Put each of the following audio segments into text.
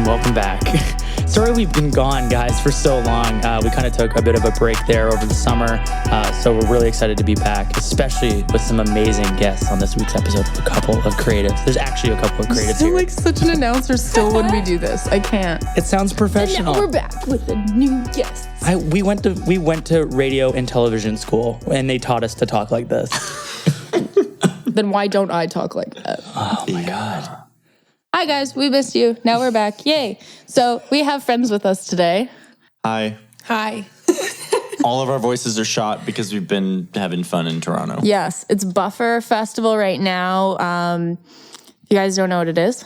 and welcome back. Sorry we've been gone, guys, for so long. We kind of took a bit of a break there over the summer, so we're really excited to be back, especially with some amazing guests on this week's episode. A couple of creatives. There's actually a couple of creatives I feel here. like such an announcer still when we do this. I can't. It sounds professional. And now we're back with a new guest. We went to radio and television school, and they taught us to talk like this. Then why don't I talk like that? Oh my God. Hi guys, we missed you. Now we're back. Yay. So we have friends with us today. Hi. Hi. All of our voices are shot because we've been having fun in Toronto. Yes, it's Buffer Festival right now. If you guys don't know what it is,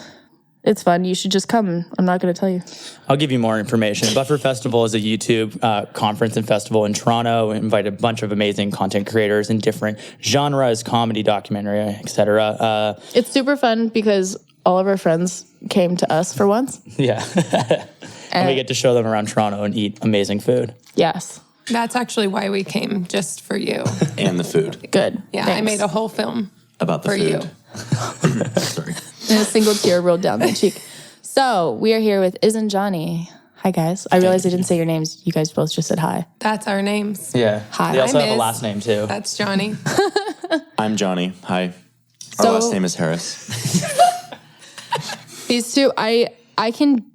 it's fun. You should just come. I'm not going to tell you. I'll give you more information. Buffer Festival is a YouTube conference and festival in Toronto. We invite a bunch of amazing content creators in different genres, comedy, documentary, etc. It's super fun because all of our friends came to us for once. Yeah. And we get to show them around Toronto and eat amazing food. Yes. That's actually why we came, just for you. And the food. Good. Yeah, Thanks. I made a whole film About the for food. you. Sorry. And a single tear rolled down my cheek. So we are here with Iz and Johnny. Hi, guys. I realized I didn't say your names. You guys both just said hi. That's our names. Yeah. Hi. They also I'm have a Iz. last name, too. That's Johnny. I'm Johnny. Hi. Our So- last name is Harris. These two, I can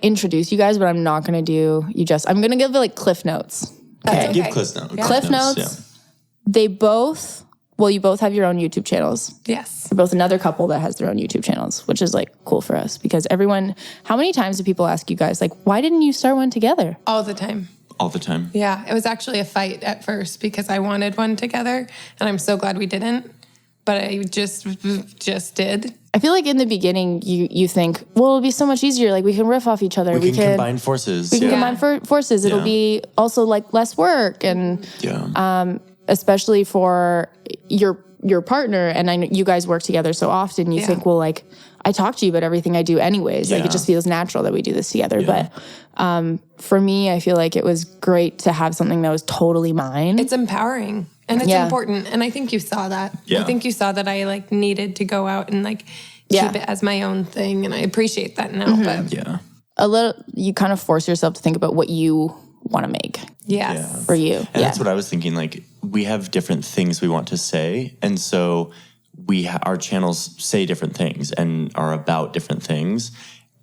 introduce you guys, but I'm not going to do you just. I'm going to give Cliff Notes. That's okay. Give Cliff Notes. Cliff Notes. They both, you both have your own YouTube channels. Yes. They're both another couple that has their own YouTube channels, which is cool for us because how many times do people ask you guys, why didn't you start one together? All the time. All the time. Yeah, it was actually a fight at first because I wanted one together, and I'm so glad we didn't. But I just did. I feel like in the beginning, you think, well, it'll be so much easier. We can riff off each other. We can combine forces. We can Yeah. combine forces. It'll be also less work, and especially for your partner. And I know you guys work together so often. You think, well, I talk to you about everything I do anyways. It just feels natural that we do this together. Yeah. But for me, I feel like it was great to have something that was totally mine. It's empowering. And it's important. And I think you saw that. Yeah. I think you saw that I needed to go out and keep it as my own thing. And I appreciate that now. But Yeah. You kind of force yourself to think about what you want to make yes. for you. And that's what I was thinking. We have different things we want to say. And so our channels say different things and are about different things.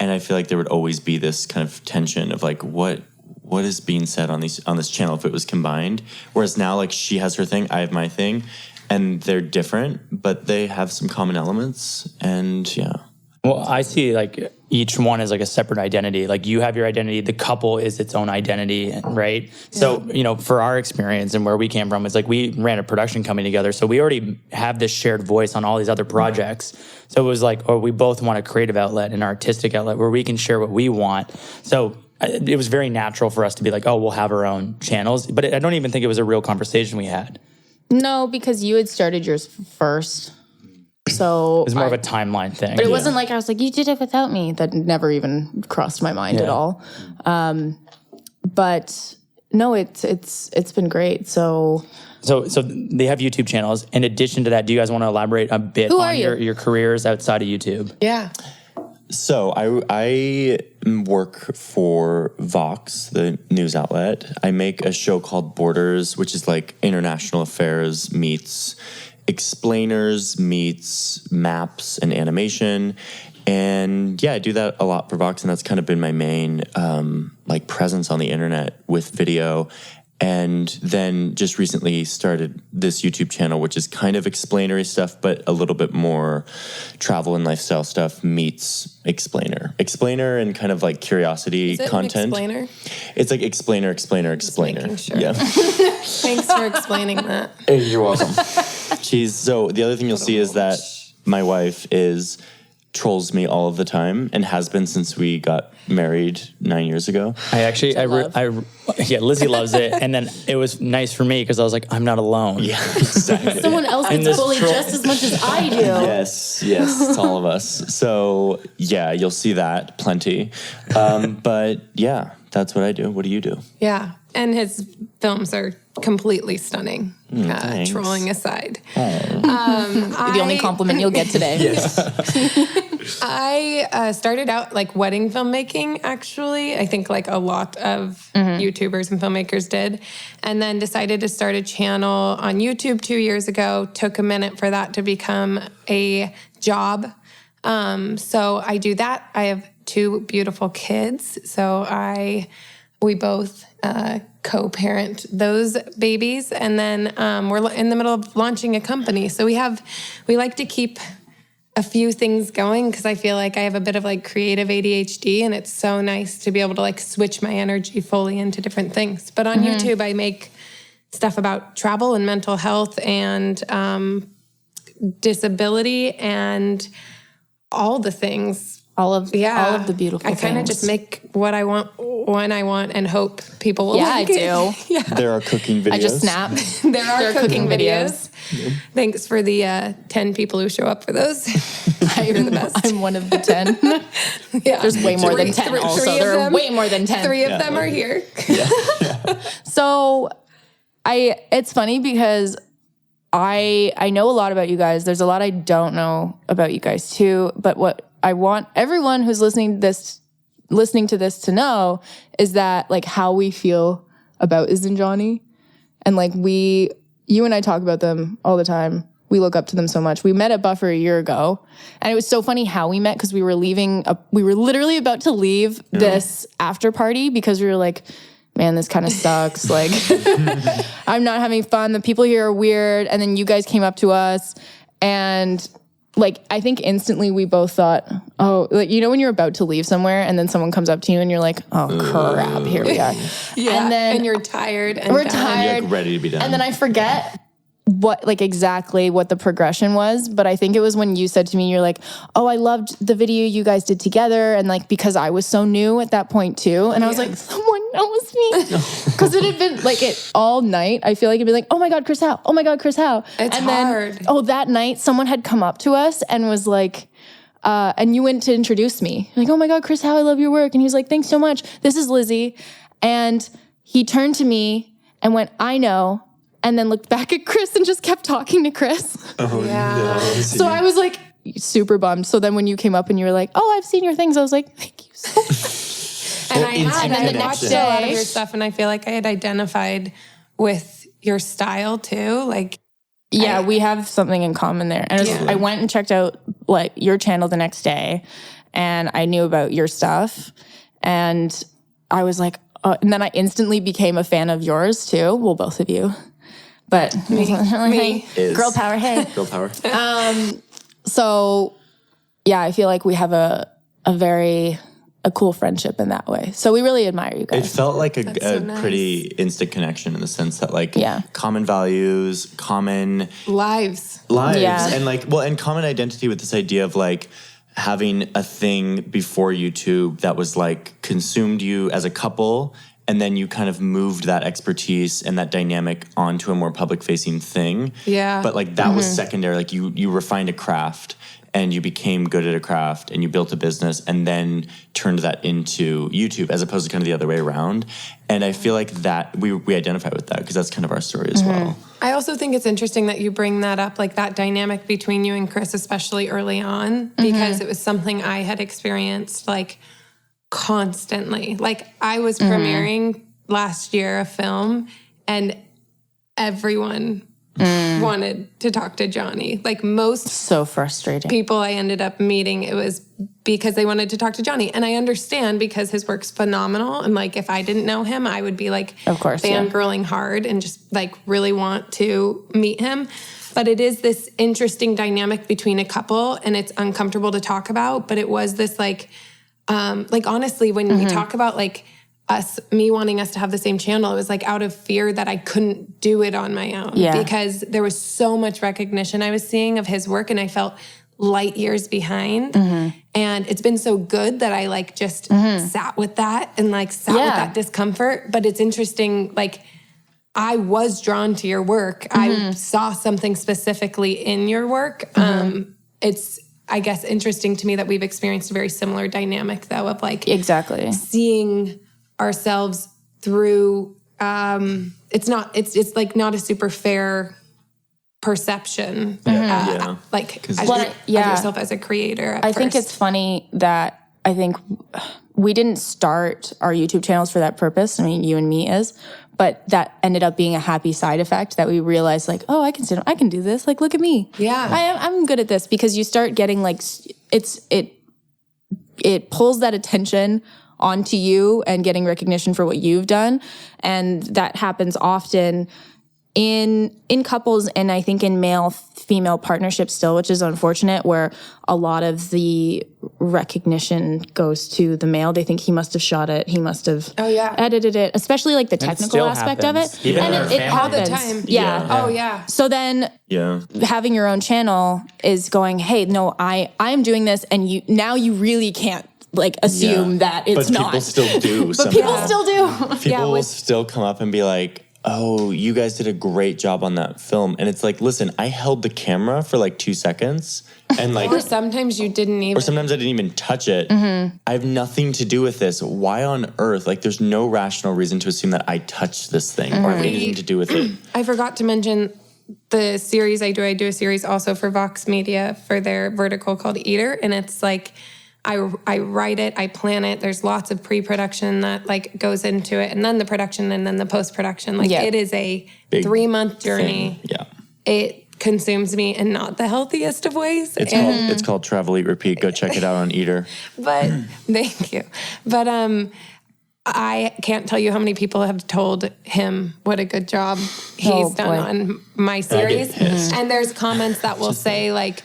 And I feel like there would always be this kind of tension of what is being said on this channel if it was combined. Whereas now, she has her thing, I have my thing, and they're different, but they have some common elements. And yeah. Well, I see each one is a separate identity. You have your identity, the couple is its own identity, right? So, for our experience and where we came from, it's we ran a production company together. So we already have this shared voice on all these other projects. So it was we both want a creative outlet, an artistic outlet where we can share what we want. So it was very natural for us to be we'll have our own channels. But I don't even think it was a real conversation we had. No, because you had started yours first. So It was more of a timeline thing. But it wasn't I was you did it without me. That never even crossed my mind at all. But no, it's been great. So they have YouTube channels. In addition to that, do you guys want to elaborate a bit on your careers outside of YouTube? Yeah. So I work for Vox, the news outlet. I make a show called Borders, which is international affairs meets explainers, meets maps and animation. And yeah, I do that a lot for Vox, and that's kind of been my main presence on the internet with video. And then just recently started this YouTube channel, which is kind of explainery stuff, but a little bit more travel and lifestyle stuff meets explainer. Explainer and kind of Is curiosity it content. An explainer? It's explainer. Making sure. Yeah. Thanks for explaining that. You're welcome. So the other thing you'll see is that my wife trolls me all of the time and has been since we got married 9 years ago. Lizzie loves it. And then it was nice for me because I was I'm not alone. Yeah, exactly. someone else gets bullied just as much as I do. Yes, it's all of us. So yeah, you'll see that plenty. But yeah, that's what I do. What do you do? Yeah. And his films are completely stunning, Thanks. trolling aside. The only compliment you'll get today. Yes. I started out like wedding filmmaking, actually. I think like a lot of YouTubers and filmmakers did. And then decided to start a channel on YouTube 2 years ago. Took a minute for that to become a job. So I do that. I have 2 beautiful kids. So we both co-parent those babies. And then we're in the middle of launching a company. So we like to keep a few things going because I feel like I have a bit of like creative ADHD, and it's so nice to be able to like switch my energy fully into different things. But on YouTube, I make stuff about travel and mental health and disability and all the things. All of the beautiful things. I kind of just make what I want when I want and hope people will like it. Yeah, I do. Yeah. There are cooking videos. I just snap. There are cooking videos. Yep. Thanks for the 10 people who show up for those. You're the best. I'm one of the 10. Yeah. There's way more than 10 also. There are way more than 10. 3 of them are here. Yeah. So it's funny because I know a lot about you guys. There's a lot I don't know about you guys too. But what I want everyone who's listening to this to know is that like how we feel about Iz and Johnny. And like you and I talk about them all the time. We look up to them so much. We met at Buffer a year ago. And it was so funny how we met because we were literally about to leave this after party because we were like, man, this kind of sucks. Like, I'm not having fun. The people here are weird. And then you guys came up to us and like, I think instantly we both thought, oh, like, you know, when you're about to leave somewhere and then someone comes up to you and you're like, oh crap, here we are. Yeah. And you're tired. And we're tired. You're like ready to be done. And then I forget exactly what the progression was. But I think it was when you said to me, you're like, oh, I loved the video you guys did together. And like, because I was so new at that point too. And I was like, someone knows me. Because it had been like it all night. I feel like it'd be like, oh my God, Chris Howe. Oh my God, Chris Howe. It's hard. Then, that night someone had come up to us and was like, and you went to introduce me. You're like, oh my God, Chris Howe, I love your work. And he was like, thanks so much. This is Lizzie. And he turned to me and went, I know. And then looked back at Chris and just kept talking to Chris. Oh, yeah. No. So I was like super bummed. So then when you came up and you were like, oh, I've seen your things, I was like, thank you so much. And I next watched a lot of your stuff and I feel like I had identified with your style too. Like, yeah, we have something in common there. And I went and checked out like your channel the next day and I knew about your stuff. And I was like, and then I instantly became a fan of yours too. Well, both of you. But me. Girl power, hey. Girl power. So yeah, I feel like we have a cool friendship in that way. So we really admire you guys. It felt like a nice. pretty instant connection in the sense that like common values, common lives. Yeah. And like, and common identity with this idea of like having a thing before YouTube that was like consumed you as a couple. And then you kind of moved that expertise and that dynamic onto a more public-facing thing. Yeah. But like that was secondary. Like you refined a craft and you became good at a craft and you built a business and then turned that into YouTube as opposed to kind of the other way around. And I feel like that we identify with that because that's kind of our story as well. I also think it's interesting that you bring that up, like that dynamic between you and Chris, especially early on, because it was something I had experienced like constantly. Like I was premiering last year a film and everyone wanted to talk to Johnny. Like most so frustrating people I ended up meeting, it was because they wanted to talk to Johnny. And I understand because his work's phenomenal. And like if I didn't know him, I would be like of course, fangirling hard and just like really want to meet him. But it is this interesting dynamic between a couple and it's uncomfortable to talk about. But it was this like honestly, when we talk about like me wanting us to have the same channel, it was like out of fear that I couldn't do it on my own because there was so much recognition I was seeing of his work and I felt light years behind. And it's been so good that I like just sat with that and like sat with that discomfort. But it's interesting, like I was drawn to your work. I saw something specifically in your work. It's, I guess, interesting to me that we've experienced a very similar dynamic, though, of like seeing ourselves through. It's like not a super fair perception, like as of yourself as a creator. At I think it's funny that I think we didn't start our YouTube channels for that purpose. I mean, you and me but that ended up being a happy side effect that we realized like, oh, I can do this. Like, look at me. Yeah. I'm good at this, because you start getting like, it pulls that attention onto you and getting recognition for what you've done. And that happens often in couples, and I think in male-female partnerships still, which is unfortunate, where a lot of the recognition goes to the male. They think he must have shot it, he must have edited it, especially like the technical aspect of it. Even and it happens. All the time. Yeah. Oh, yeah. So then having your own channel is going, hey, no, I'm doing this, and you really can't like assume that it's not. But people still do. But people still do. People will still come up and be like, oh, you guys did a great job on that film. And it's like, listen, I held the camera for like 2 seconds. And like, or sometimes you didn't even. Or sometimes I didn't even touch it. I have nothing to do with this. Why on earth? Like, there's no rational reason to assume that I touched this thing or have anything to do with it. I forgot to mention the series I do. I do a series also for Vox Media for their vertical called Eater. And it's like, I write it, I plan it. There's lots of pre-production that like goes into it, and then the production, and then the post-production. Like it is a 3-month journey. Yeah. It consumes me in not the healthiest of ways. It's called Travel, Eat, Repeat. Go check it out on Eater. But thank you. But I can't tell you how many people have told him what a good job he's done on my series. And there's comments that will say like,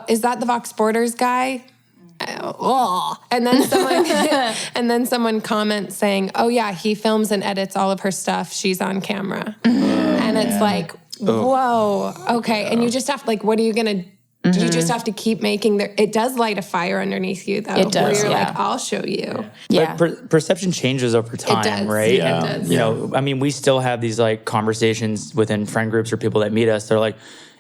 is that the Vox Borders guy? And then someone comments saying, oh yeah, he films and edits all of her stuff. She's on camera. And it's like, whoa, okay. And you just have to, like, what are you going to do? You just have to keep making it does light a fire underneath you though. It does, where you're like, I'll show you. Yeah. But perception changes over time, It does. right? Yeah. And, It does. you know, I mean, we still have these like conversations within friend groups or people that meet us. They're like,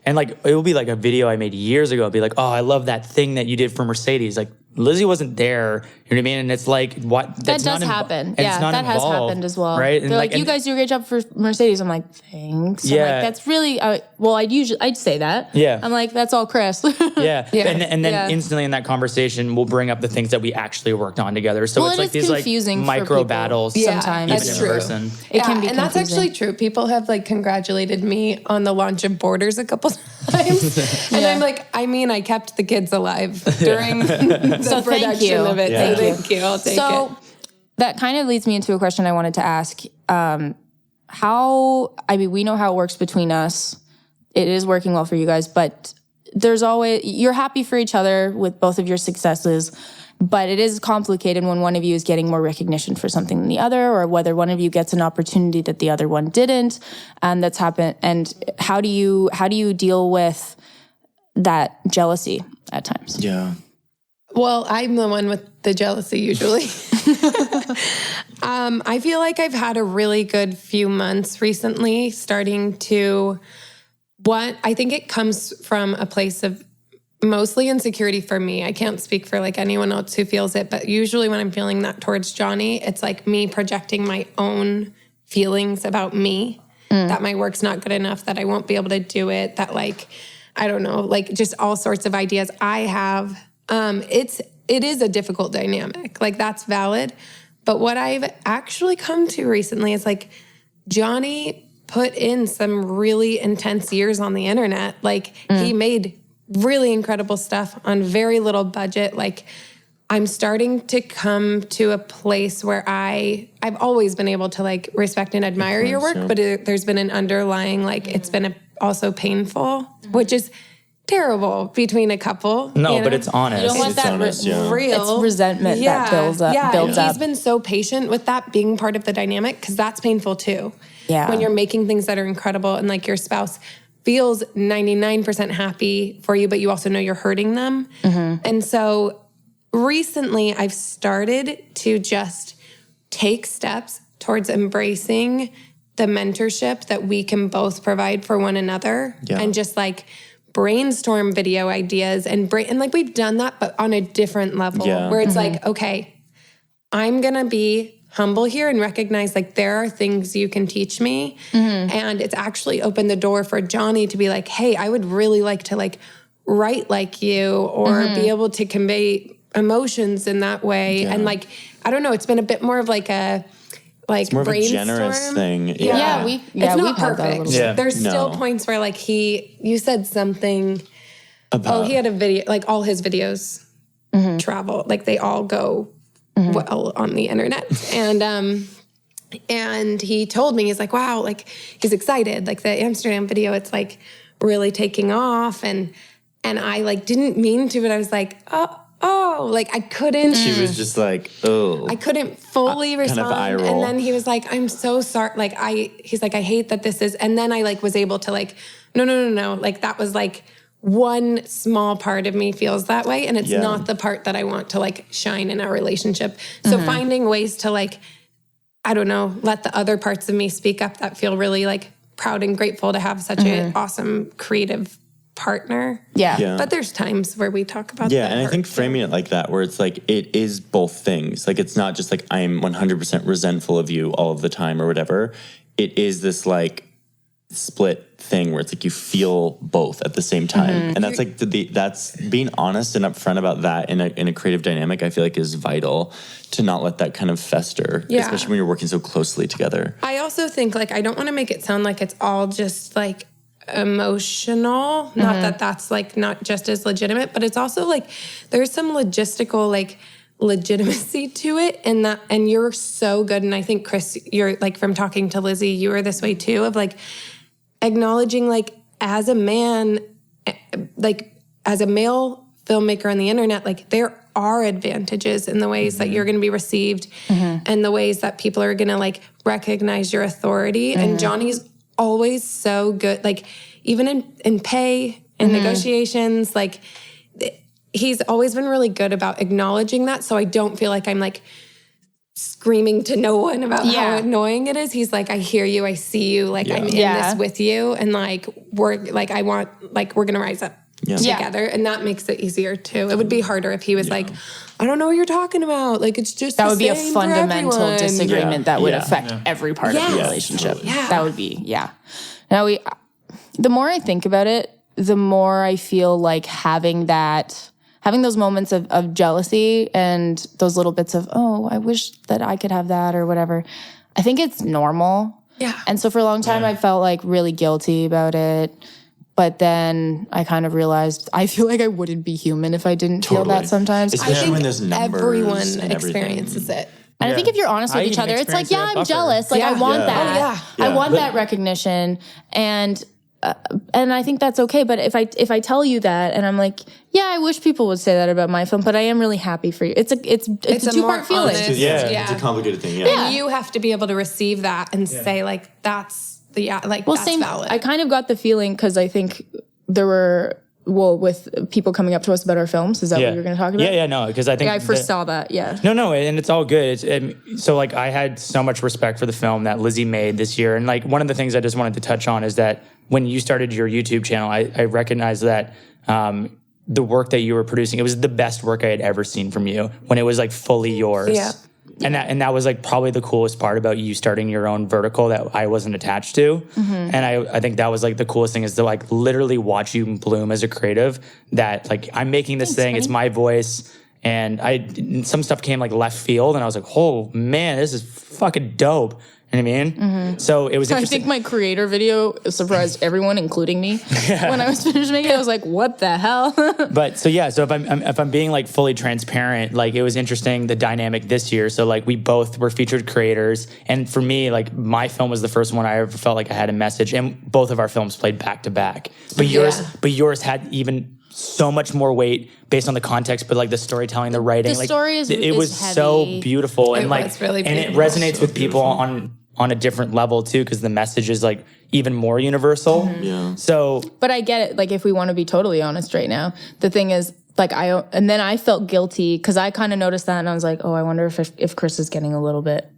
and like, it will be like a video I made years ago. It'll be like, oh, I love that thing that you did for Mercedes. Like, Lizzie wasn't there. You know what I mean? And it's like, what? That does happen. Yeah, that has happened as well. Right? They're like, you guys do a great job for Mercedes. I'm like, thanks. Yeah. I'm like, that's really, I'd say that. Yeah. I'm like, that's all Chris. Yeah. And then instantly in that conversation, we'll bring up the things that we actually worked on together. So it's like these like micro battles. Sometimes. That's true. Person. It can be and that's actually true. People have like congratulated me on the launch of Borders a couple times. And I'm like, I mean, I kept the kids alive during the production of it. Yeah. So thank you. I'll take it. That kind of leads me into a question I wanted to ask. We know how it works between us. It is working well for you guys, but there's always, you're happy for each other with both of your successes, but it is complicated when one of you is getting more recognition for something than the other, or whether one of you gets an opportunity that the other one didn't. And that's happened. And how do you deal with that jealousy at times? Yeah. Well, I'm the one with the jealousy usually. I feel like I've had a really good few months recently starting to, I think it comes from a place of mostly insecurity for me. I can't speak for like anyone else who feels it, but usually when I'm feeling that towards Johnny, it's like me projecting my own feelings about me, that my work's not good enough, that I won't be able to do it, that like, I don't know, like just all sorts of ideas I have. It is a difficult dynamic. Like that's valid. But what I've actually come to recently is like Johnny put in some really intense years on the internet. Like he made really incredible stuff on very little budget. Like I'm starting to come to a place where I've always been able to like respect and admire your work, but there's been an underlying, like it's been also painful, which is terrible between a couple. No, but it's honest. You don't want that real. It's resentment that builds up. He's been so patient with that being part of the dynamic because that's painful too. Yeah. When you're making things that are incredible and like your spouse feels 99% happy for you, but you also know you're hurting them. And so recently I've started to just take steps towards embracing the mentorship that we can both provide for one another and just like brainstorm video ideas and like we've done that, but on a different level where it's like, okay, I'm going to be humble here and recognize like there are things you can teach me. And it's actually opened the door for Johnny to be like, hey, I would really like to like write like you or be able to convey emotions in that way. And like, I don't know, it's been a bit more of like a it's more of a brainstorm. generous thing. It's not we've had that a perfect. little bit. There's still points where like you said something about, he had a video, like all his videos travel, like they all go well on the internet. And he told me, he's like, wow, like he's excited. Like the Amsterdam video, it's like really taking off. And I like didn't mean to, but I was like, oh, like I couldn't. She was just like, oh. I couldn't fully respond. Kind of eye roll. And then he was like, I'm so sorry. Like he's like, I hate that this is, and then I like was able to like, no. Like that was like one small part of me feels that way. And it's not the part that I want to like shine in our relationship. So finding ways to like, I don't know, let the other parts of me speak up that feel really like proud and grateful to have such an awesome creative partner. Yeah. But there's times where we talk about that. And I think framing it like that, where it's like, it is both things. Like, it's not just like, I'm 100% resentful of you all of the time or whatever. It is this like split thing where it's like you feel both at the same time. And that's like, that's being honest and upfront about that in a creative dynamic, I feel like is vital to not let that kind of fester, especially when you're working so closely together. I also think like, I don't want to make it sound like it's all just like, emotional, not that that's like not just as legitimate, but it's also like there's some logistical like legitimacy to it, and that, and you're so good, and I think Chris, you're like, from talking to Lizzie, you were this way too, of like acknowledging like as a man, like as a male filmmaker on the internet, like there are advantages in the ways that you're going to be received and the ways that people are going to like recognize your authority. And Johnny's always so good, like even in pay and negotiations, like he's always been really good about acknowledging that. So I don't feel like I'm like screaming to no one about how annoying it is. He's like, I hear you, I see you, like I'm in this with you, and like we're gonna rise up together, and that makes it easier too. It would be harder if he was like, I don't know what you're talking about. Like it's just that would be a fundamental disagreement that would affect every part of the relationship. Totally. That would be Now the more I think about it, the more I feel like having those moments of jealousy and those little bits of, oh, I wish that I could have that or whatever. I think it's normal. Yeah. And so for a long time, I felt like really guilty about it. But then I kind of realized I feel like I wouldn't be human if I didn't feel that sometimes. Especially when there's numbers. Everyone experiences it. And I think if you're honest with each other, it's like, I'm jealous. Like I want that. I want that recognition. And I think that's okay. But if I tell you that and I'm like, I wish people would say that about my film, but I am really happy for you. It's a two-part feeling. It's a complicated thing. And you have to be able to receive that and say like, that's that's valid. I kind of got the feeling because I think there were, with people coming up to us about our films. Is that what you're going to talk about? Yeah, no, because I think I first saw that. No, and it's all good. So like I had so much respect for the film that Lizzie made this year, and like one of the things I just wanted to touch on is that when you started your YouTube channel, I recognized that the work that you were producing, it was the best work I had ever seen from you when it was like fully yours. Yeah. And that was like probably the coolest part about you starting your own vertical that I wasn't attached to. And I think that was like the coolest thing is to like literally watch you bloom as a creative, that like I'm making this thing, it's my voice. And some stuff came like left field and I was like, oh man, this is fucking dope. You know what I mean? So it was interesting. I think my creator video surprised everyone, including me. When I was finished making it, I was like, what the hell? But so if I'm being like fully transparent, like it was interesting, the dynamic this year. So like we both were featured creators. And for me, like my film was the first one I ever felt like I had a message. And both of our films played back to back. But yours had even so much more weight based on the context, but like the storytelling, the writing, the story is it was heavy. So beautiful. And like, was really and it resonates with people on a different level too, because the message is like even more universal. Yeah. So, but I get it. Like if we want to be totally honest right now, the thing is like and then I felt guilty because I kind of noticed that and I was like, oh, I wonder if Chris is getting a little bit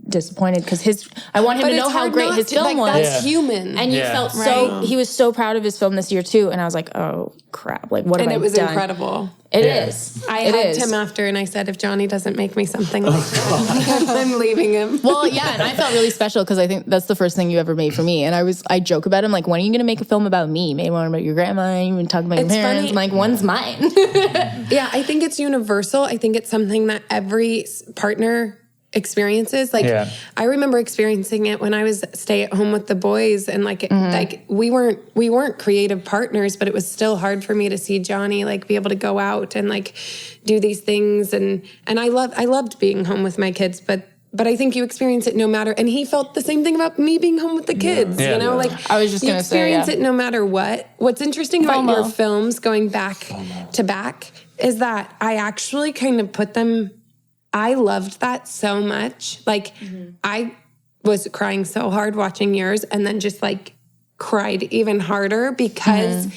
disappointed because I want him to know how great his film was. That's human. And he felt he was so proud of his film this year too. And I was like, oh crap, like what have I done? And it was incredible. It is. I hugged him after and I said, if Johnny doesn't make me something like that, I'm leaving him. Well, yeah, and I felt really special because I think that's the first thing you ever made for me. And I joke about him, like, when are you going to make a film about me? Maybe one about your grandma, even talk about your parents. I'm like, one's mine. Yeah, I think it's universal. I think it's something that every partner experiences. Like I remember experiencing it when I was stay at home with the boys, and like we weren't creative partners, but it was still hard for me to see Johnny like be able to go out and like do these things, and I loved being home with my kids, but I think you experience it no matter, and he felt the same thing about me being home with the kids, you know, like I was just going to say, experience it no matter what. What's interesting about your films going back to back is that I actually kind of put them, I loved that so much. Like I was crying so hard watching yours, and then just like cried even harder because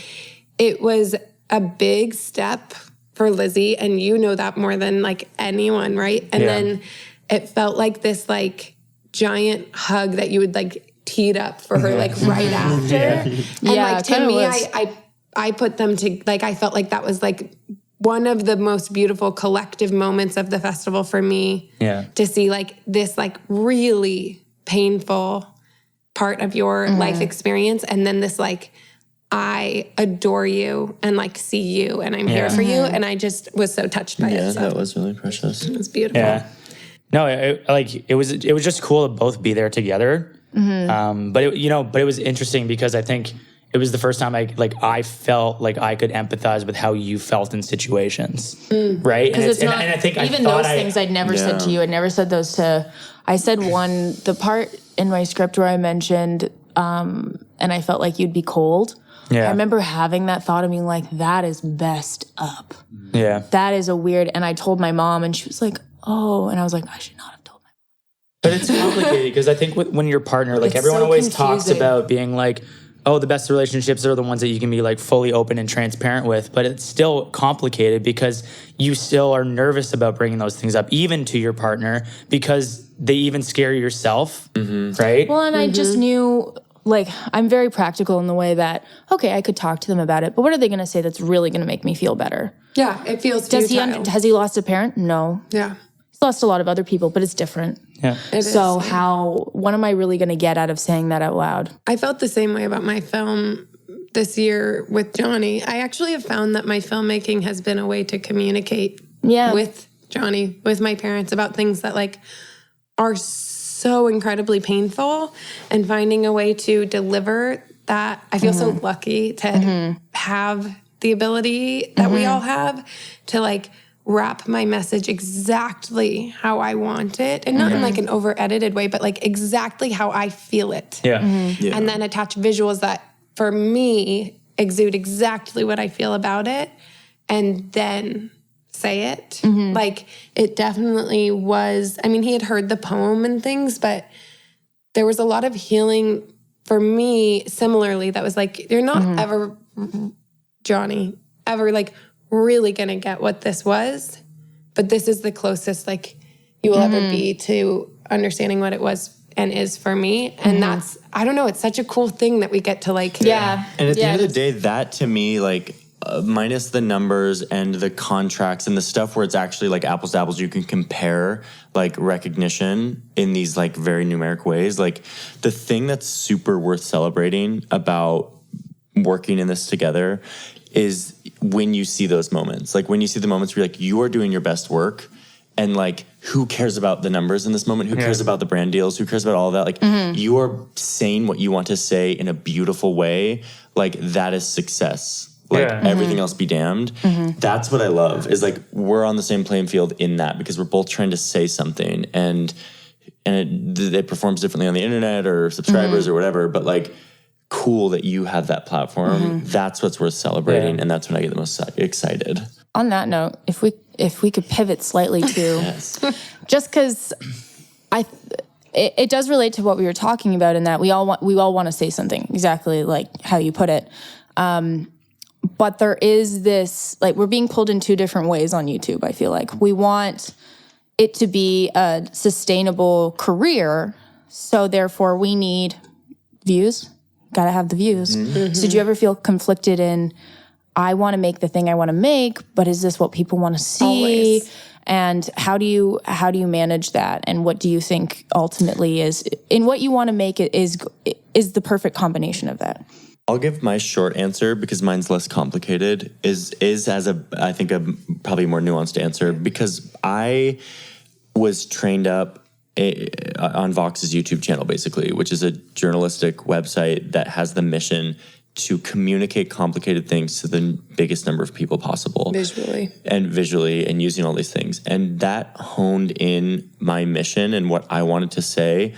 it was a big step for Lizzie, and you know that more than like anyone, right? And then it felt like this like giant hug that you would like teed up for her like right after. And like to me, I put them to like, I felt like that was like one of the most beautiful collective moments of the festival for me. To see like this like really painful part of your life experience, and then this like, I adore you and like see you and I'm here for you. And I just was so touched by it. Yeah, that was really precious. It was beautiful. Yeah. No, it was just cool to both be there together. But it was interesting because I think it was the first time I felt like I could empathize with how you felt in situations, right? Because and I think even those things I'd never said to you. I'd never said those to. I said the part in my script where I mentioned, and I felt like you'd be cold. I remember having that thought of being like, that is messed up. Yeah, that is a weird. And I told my mom, and she was like, oh, and I was like, I should not have told my mom. But it's complicated because I think when your partner, like everyone always talks about being like, oh, the best relationships are the ones that you can be like fully open and transparent with, but it's still complicated because you still are nervous about bringing those things up, even to your partner, because they even scare yourself, right? Well, and I just knew, like, I'm very practical in the way that, okay, I could talk to them about it, but what are they going to say that's really going to make me feel better? Yeah, it feels futile. Has he lost a parent? No. Yeah. He's lost a lot of other people, but it's different. Yeah. What am I really going to get out of saying that out loud? I felt the same way about my film this year with Johnny. I actually have found that my filmmaking has been a way to communicate with Johnny, with my parents, about things that like are so incredibly painful, and finding a way to deliver that. I feel so lucky to have the ability that we all have to like wrap my message exactly how I want it, and not in like an over edited way, but like exactly how I feel it. And then attach visuals that for me exude exactly what I feel about it, and then say it. Like it definitely was, I mean, he had heard the poem and things, but there was a lot of healing for me similarly that was like, you're not ever, Johnny, ever like really gonna get what this was, but this is the closest like you will ever be to understanding what it was and is for me. And that's, I don't know, it's such a cool thing that we get to like. And at the end of the day, that to me, like minus the numbers and the contracts and the stuff where it's actually like apples to apples, you can compare like recognition in these like very numeric ways. Like the thing that's super worth celebrating about working in this together is when you see those moments. Like when you see the moments where you're like, you are doing your best work, and like, who cares about the numbers in this moment? Who cares about the brand deals? Who cares about all of that? Like you are saying what you want to say in a beautiful way. Like that is success. Like everything else be damned. That's what I love, is like we're on the same playing field in that, because we're both trying to say something, and it performs differently on the internet or subscribers or whatever, but like, cool that you have that platform. That's what's worth celebrating, and that's when I get the most excited. On that note, if we could pivot slightly to just because it does relate to what we were talking about, in that we all want to say something exactly like how you put it, but there is this, like, we're being pulled in two different ways on YouTube. I feel like we want it to be a sustainable career. So therefore we need views. Got to have the views. So did you ever feel conflicted in, I want to make the thing I want to make, but is this what people want to see? Always. And how do you manage that? And what do you think ultimately is in what you want to make it is the perfect combination of that? I'll give my short answer because mine's less complicated. Is I think a probably more nuanced answer, because I was trained up on Vox's YouTube channel, basically, which is a journalistic website that has the mission to communicate complicated things to the biggest number of people possible. Visually, and using all these things. And that honed in my mission and what I wanted to say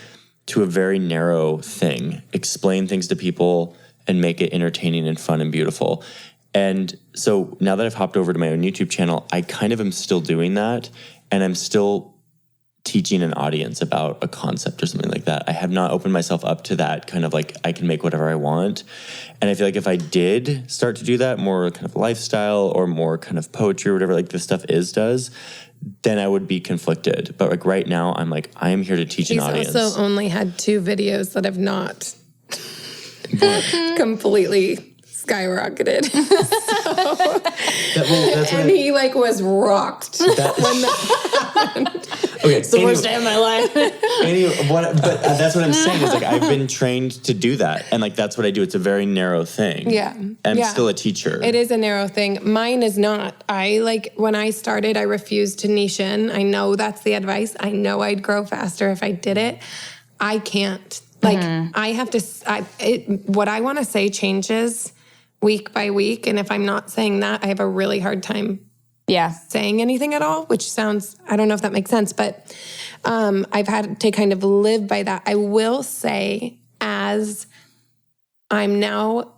to a very narrow thing. Explain things to people and make it entertaining and fun and beautiful. And so now that I've hopped over to my own YouTube channel, I kind of am still doing that. And I'm still teaching an audience about a concept or something like that. I have not opened myself up to that kind of like, I can make whatever I want. And I feel like if I did start to do that, more kind of lifestyle or more kind of poetry or whatever like this stuff does, then I would be conflicted. But like right now, I'm like, I am here to teach an audience. He's also only had 2 videos that have not completely skyrocketed. And he like was rocked when that happened. Okay, It's the worst day of my life. But that's what I'm saying is like I've been trained to do that, and like that's what I do. It's a very narrow thing. Yeah, I'm still a teacher. It is a narrow thing. Mine is not. I like when I started, I refused to niche in. I know that's the advice. I know I'd grow faster if I did it. I can't. Like I have to. What I want to say changes week by week, and if I'm not saying that, I have a really hard time saying anything at all, which sounds, I don't know if that makes sense, but I've had to kind of live by that. I will say, as I'm now,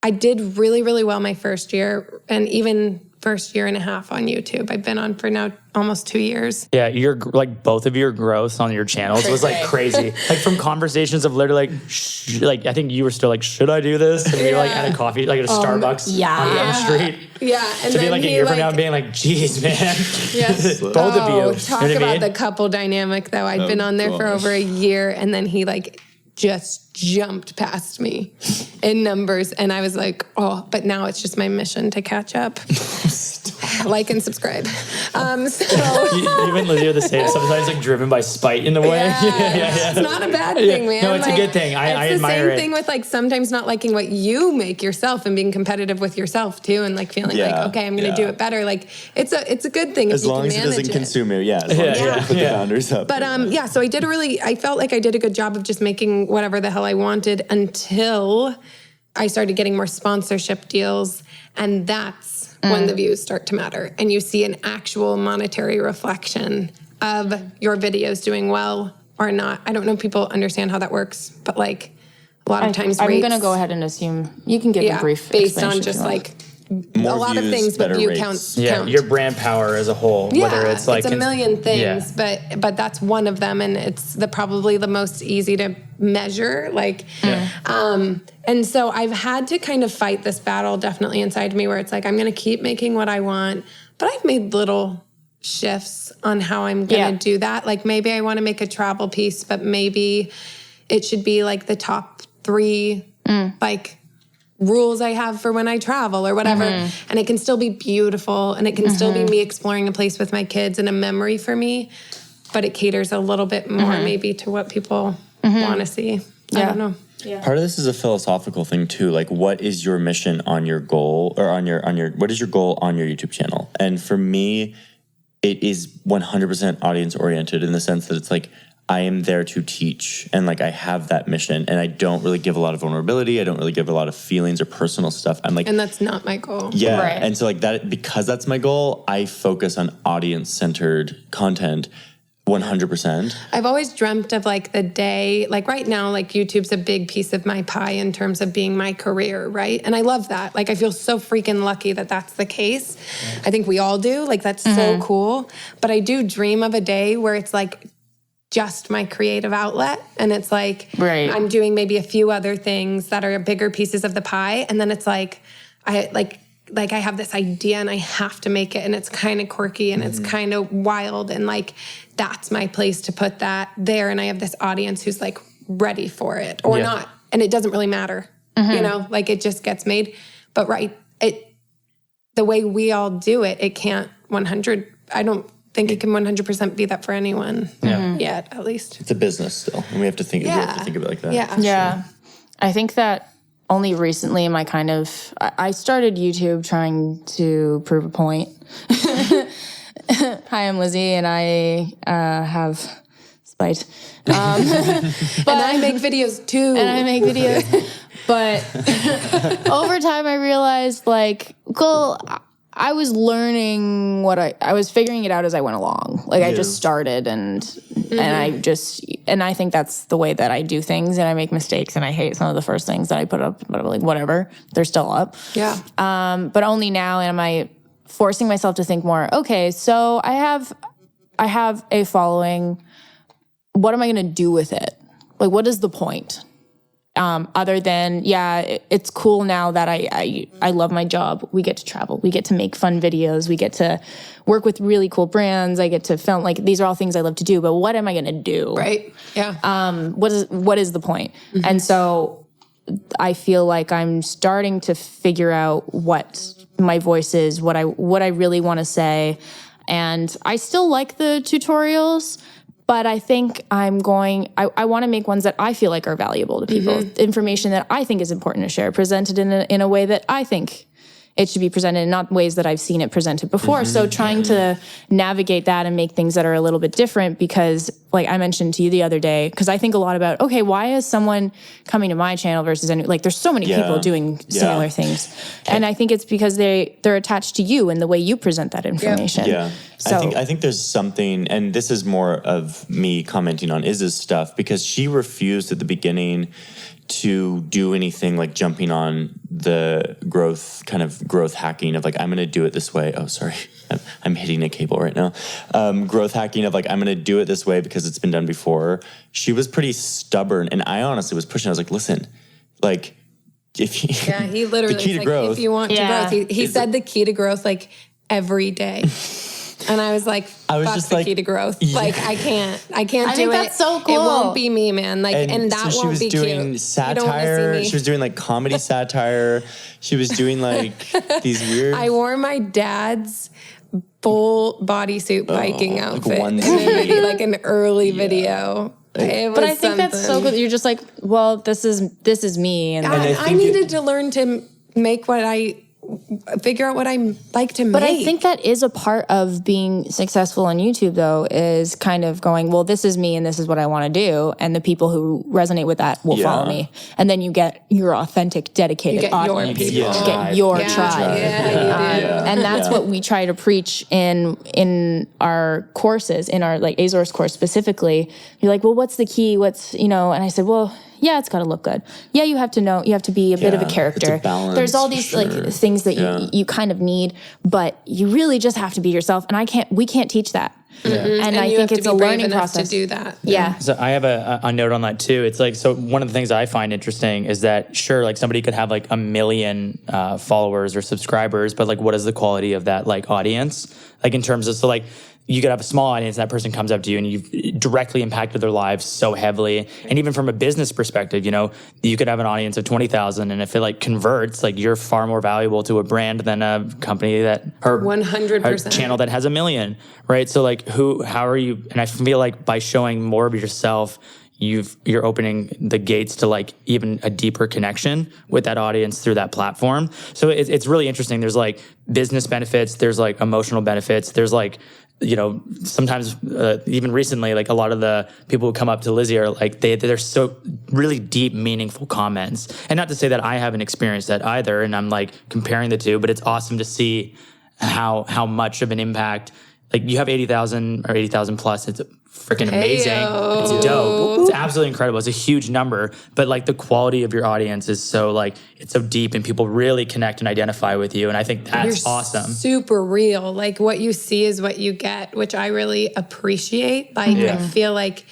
I did really, really well my first year, and even first year and a half on YouTube. I've been on for now almost 2 years. Yeah, your like both of your growth on your channels was like crazy. Like from conversations of literally like I think you were still like, should I do this? And we were like at a coffee, like at a Starbucks on Elm Street. Yeah, and to be like a year from now being like, geez, man. Yes. Both of you. Talk you know about I mean? the couple dynamic though. I'd been on there for over a year, and then he like just jumped past me in numbers, and I was like, oh, but now it's just my mission to catch up. Like and subscribe. So you and Lizzie are the same. Sometimes like driven by spite in the way. Yeah. It's not a bad thing, man. No, it's a good thing. I admire it. It's the same thing with like sometimes not liking what you make yourself and being competitive with yourself too, and like feeling like, okay, I'm going to do it better. Like it's a good thing as if you long can as it manage doesn't consume you. Yeah, as long as you put the boundaries up. But so I felt like I did a good job of just making whatever the hell I wanted until I started getting more sponsorship deals, and that's when the views start to matter, and you see an actual monetary reflection of your videos doing well or not. I don't know if people understand how that works, but like a lot of times I'm going to go ahead and assume you can give a brief based on explanation just like more a lot of views, things, but better view rates. counts. Yeah, your brand power as a whole. Whether it's like a million things, but that's one of them, and it's probably the most easy to measure. Like, and so I've had to kind of fight this battle definitely inside me, where it's like I'm going to keep making what I want, but I've made little shifts on how I'm going to do that. Like maybe I want to make a travel piece, but maybe it should be like the top 3 like rules I have for when I travel or whatever. And it can still be beautiful, and it can still be me exploring a place with my kids and a memory for me, but it caters a little bit more maybe to what people want to see. I don't know. Yeah. Part of this is a philosophical thing too. Like, what is your mission on your goal, or on your what is your goal on your YouTube channel? And for me, it is 100% audience oriented in the sense that it's like I am there to teach, and like I have that mission, and I don't really give a lot of vulnerability. I don't really give a lot of feelings or personal stuff. I'm like, and that's not my goal. Yeah, and so like that, because that's my goal, I focus on audience centered content. 100%. I've always dreamt of like the day, like right now, like YouTube's a big piece of my pie in terms of being my career, right? And I love that. Like I feel so freaking lucky that that's the case. I think we all do. Like that's so cool. But I do dream of a day where it's like just my creative outlet, and it's like I'm doing maybe a few other things that are bigger pieces of the pie, and then it's like like I have this idea and I have to make it and it's kind of quirky and it's kind of wild and like that's my place to put that there and I have this audience who's like ready for it or not and it doesn't really matter. You know, like it just gets made. But the way we all do it, it can't 100 I don't think it can 100% be that for anyone yet, at least. It's a business still, and we have to think. We have to think of it like that. Yeah. I think that only recently am I kind of. I started YouTube trying to prove a point. Hi, I'm Lizzie, and I have spite. But I make videos too. But over time, I realized, like, well, I was learning I was figuring it out as I went along. Like, I just started and I think that's the way that I do things, and I make mistakes, and I hate some of the first things that I put up, but I'm like, whatever, they're still up. Yeah. But only now am I forcing myself to think more, okay, so I have a following. What am I going to do with it? Like, what is the point? Other than, it's cool now that I love my job. We get to travel. We get to make fun videos. We get to work with really cool brands. I get to film. Like, these are all things I love to do, but what am I going to do? Right. Yeah. What is the point? And so I feel like I'm starting to figure out what my voice is, what I really want to say. And I still like the tutorials, but I think I want to make ones that I feel like are valuable to people. Information that I think is important to share, presented in a way that I think it should be presented, and not ways that I've seen it presented before. So trying to navigate that and make things that are a little bit different, because like I mentioned to you the other day, because I think a lot about, okay, why is someone coming to my channel versus there's so many people doing similar things. And I think it's because they're attached to you and the way you present that information. Yeah. So, I think there's something, and this is more of me commenting on Iz's stuff, because she refused at the beginning to do anything like jumping on the growth hacking of like, I'm going to do it this way. Oh, sorry. I'm hitting a cable right now. Growth hacking of like, I'm going to do it this way because it's been done before. She was pretty stubborn, and I honestly was pushing. I was like, listen, like, he literally, the key to growth, if you want to growth, he said the key to growth like every day. And I was like, fuck the key to growth. Yeah. Like, I can't do it. I think that's so cool. It won't be me, man. Like, and that so won't be cute. She was doing satire. She was doing like comedy satire. She was doing like these weird. I wore my dad's full bodysuit biking outfit in like an early video. But I think that's so good. You're just like, well, this is me. And I needed to learn to make figure out what I like to make. But I think that is a part of being successful on YouTube, though, is kind of going, well, this is me and this is what I want to do. And the people who resonate with that will follow me. And then you get your authentic, dedicated audience. You get your tribe. And that's what we try to preach in our courses, in our like Azor's course specifically. You're like, well, what's the key? And I said, well, yeah, it's got to look good. Yeah, you have to know, you have to be a bit of a character. There's all these like things that you kind of need, but you really just have to be yourself. And we can't teach that. And I think it's a learning process to do that. Yeah. So I have a note on that too. It's like, so one of the things I find interesting is that sure, like somebody could have like 1 million followers or subscribers, but like what is the quality of that like audience? Like in terms of, so like, you could have a small audience, that person comes up to you and you've directly impacted their lives so heavily. And even from a business perspective, you could have an audience of 20,000, and if it like converts, like you're far more valuable to a brand than a company or 100% a channel that has 1 million, right? So like how are you? And I feel like by showing more of yourself, you're opening the gates to like even a deeper connection with that audience through that platform. So it's really interesting. There's like business benefits, there's like emotional benefits, there's like, sometimes even recently, like a lot of the people who come up to Lizzie are like, they're so really deep, meaningful comments. And not to say that I haven't experienced that either, and I'm like comparing the two, but it's awesome to see how much of an impact, like you have 80,000 or 80,000 plus. It's freaking amazing. It's dope. It's absolutely incredible. It's a huge number, but like the quality of your audience is so like, it's so deep and people really connect and identify with you. And I think that's awesome. Super real. Like what you see is what you get, which I really appreciate. Like I feel like